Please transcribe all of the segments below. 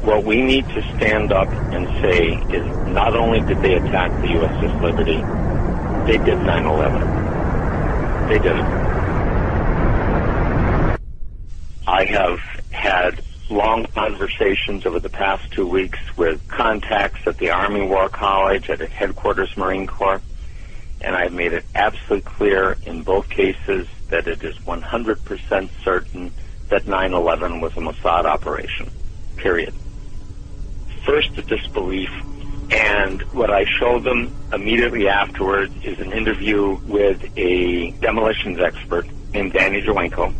What we need to stand up and say is not only did they attack the USS Liberty, they did 9/11. They did it. I have had long conversations over the past 2 weeks with contacts at the Army War College, at Headquarters Marine Corps, and I've made it absolutely clear in both cases that it is 100% certain that 9/11 was a Mossad operation, period. First, the disbelief, and what I showed them immediately afterwards is an interview with a demolitions expert named Danny Jawenko,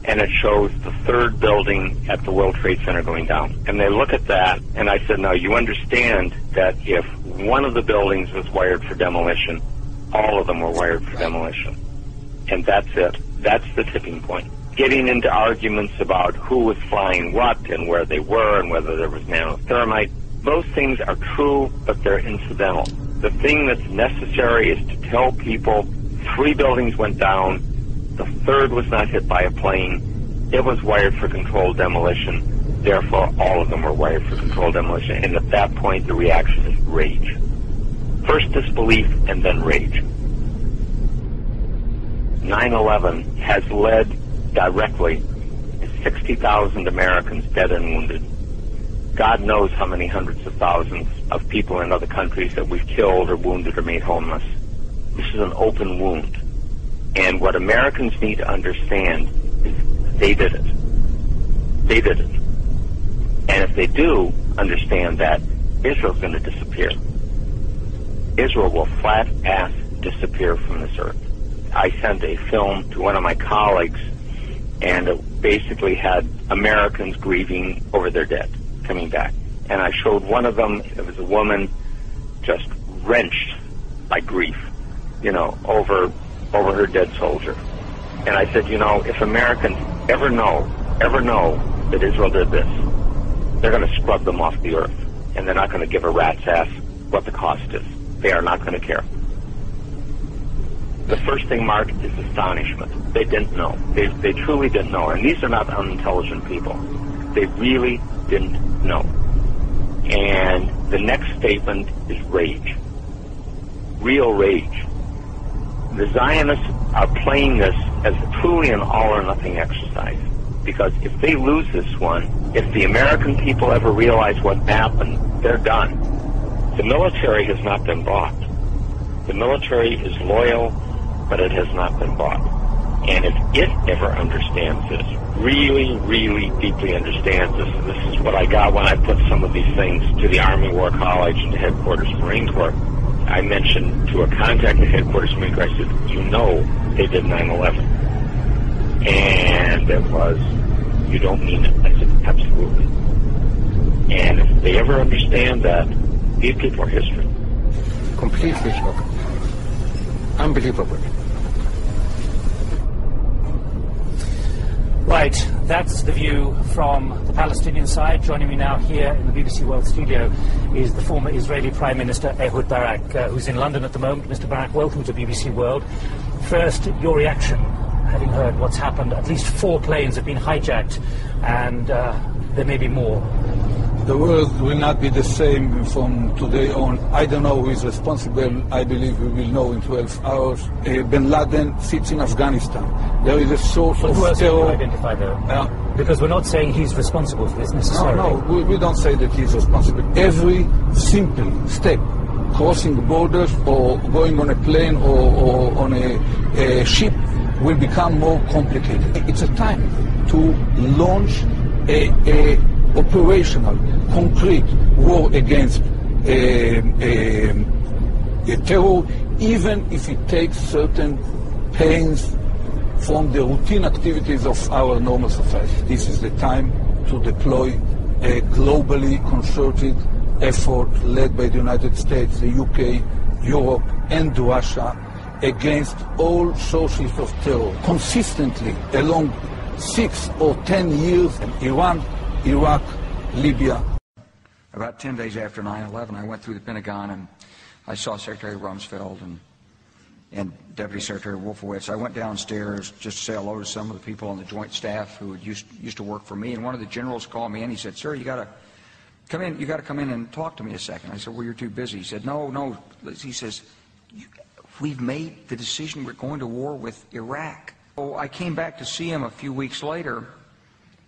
and it shows the third building at the World Trade Center going down. And they look at that, and I said, now you understand that if one of the buildings was wired for demolition, all of them were wired for demolition. And that's it. That's the tipping point. Getting into arguments about who was flying what and where they were and whether there was nanothermite, those things are true, but they're incidental. The thing that's necessary is to tell people 3 buildings went down, the third was not hit by a plane, it was wired for controlled demolition, therefore all of them were wired for controlled demolition, and at that point the reaction is rage. First disbelief and then rage. 9/11 has led directly to 60,000 Americans dead and wounded. God knows how many hundreds of thousands of people in other countries that we've killed or wounded or made homeless. This is an open wound. And what Americans need to understand is they did it. They did it. And if they do understand that, Israel's going to disappear. Israel will flat-ass disappear from this earth. I sent a film to one of my colleagues, and it basically had Americans grieving over their dead coming back. And I showed one of them, it was a woman just wrenched by grief, over her dead soldier. And I said, if Americans ever know that Israel did this, they're going to scrub them off the earth. And they're not going to give a rat's ass what the cost is. They are not going to care. The first thing, Mark, is astonishment. They didn't know. They truly didn't know. And these are not unintelligent people. They really didn't know. And the next statement is rage. Real rage. The Zionists are playing this as truly an all-or-nothing exercise. Because if they lose this one, if the American people ever realize what happened, they're done. The military has not been bought. The military is loyal, but it has not been bought. And if it ever understands this, really, really deeply understands this, and this is what I got when I put some of these things to the Army War College and to Headquarters Marine Corps. I mentioned to a contact at Headquarters Marine Corps, I said, they did 9/11. And it was, you don't mean it. I said, absolutely. And if they ever understand that, these people are history. Completely shocked. Unbelievable. Right, that's the view from the Palestinian side. Joining me now here in the BBC World Studio is the former Israeli Prime Minister Ehud Barak, who's in London at the moment. Mr. Barak, welcome to BBC World. First, your reaction, having heard what's happened. At least 4 planes have been hijacked, and there may be more. The world will not be the same from today on. I don't know who is responsible. I believe we will know in 12 hours. Bin Laden sits in Afghanistan. There is a source of terror. Who else can you identify, though? Because we're not saying he's responsible for this necessarily. No, we don't say that he's responsible. Every simple step, crossing borders or going on a plane or on a ship, will become more complicated. It's a time to launch a operational, concrete war against terror, even if it takes certain pains from the routine activities of our normal society. This is the time to deploy a globally concerted effort led by the United States, the UK, Europe, and Russia against all sources of terror consistently along 6 or 10 years in Iran, Iraq, Libya. About 10 days after 9/11, I went through the Pentagon and I saw Secretary Rumsfeld and Deputy Secretary Wolfowitz. I went downstairs just to say hello to some of the people on the Joint Staff who used to work for me, and one of the generals called me and he said, "Sir, you got come in, you got to come in and talk to me a second. I said, well, you're too busy. He said, no. He says, we've made the decision, we're going to war with Iraq. So I came back to see him a few weeks later,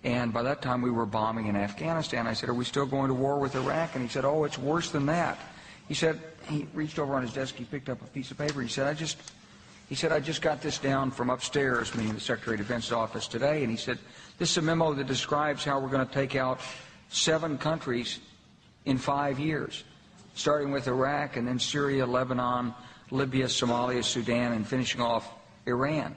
and by that time we were bombing in Afghanistan. I said, are we still going to war with Iraq? And he said, oh, it's worse than that. He said, he reached over on his desk, he picked up a piece of paper, he said, I just got this down from upstairs, meaning the Secretary of Defense's office today, and he said, this is a memo that describes how we're going to take out 7 countries in 5 years, starting with Iraq and then Syria, Lebanon, Libya, Somalia, Sudan, and finishing off Iran.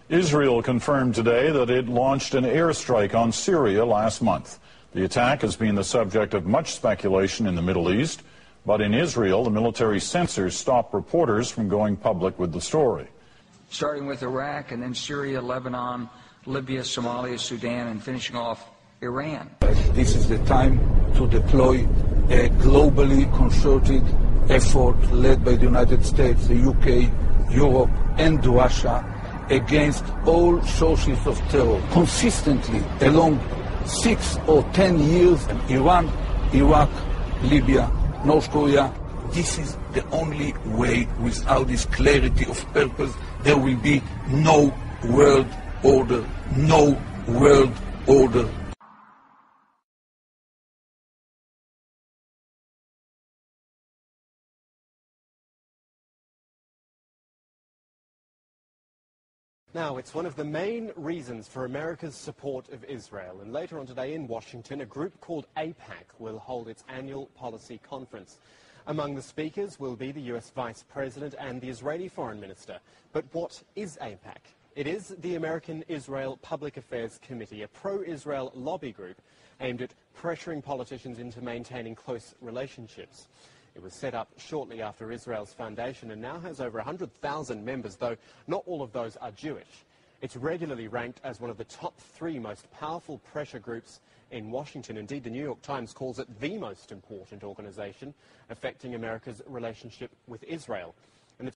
Israel confirmed today that it launched an airstrike on Syria last month. The attack has been the subject of much speculation in the Middle East, but in Israel, the military censors stopped reporters from going public with the story. Starting with Iraq and then Syria, Lebanon, Libya, Somalia, Sudan, and finishing off Iran. This is the time to deploy a globally concerted effort led by the United States, the UK, Europe, and Russia against all sources of terror. Consistently, along 6 or 10 years, Iran, Iraq, Libya, North Korea, this is the only way. Without this clarity of purpose, there will be no world order. No world order. Now, it's one of the main reasons for America's support of Israel. And later on today in Washington, a group called AIPAC will hold its annual policy conference. Among the speakers will be the US Vice President and the Israeli Foreign Minister. But what is AIPAC? It is the American Israel Public Affairs Committee, a pro-Israel lobby group aimed at pressuring politicians into maintaining close relationships. It was set up shortly after Israel's foundation and now has over 100,000 members, though not all of those are Jewish. It's regularly ranked as one of the top 3 most powerful pressure groups in Washington. Indeed, the New York Times calls it the most important organization affecting America's relationship with Israel. And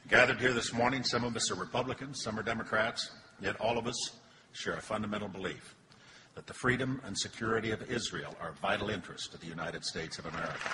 Gathered here this morning, some of us are Republicans, some are Democrats, yet all of us share a fundamental belief that the freedom and security of Israel are of vital interest to the United States of America.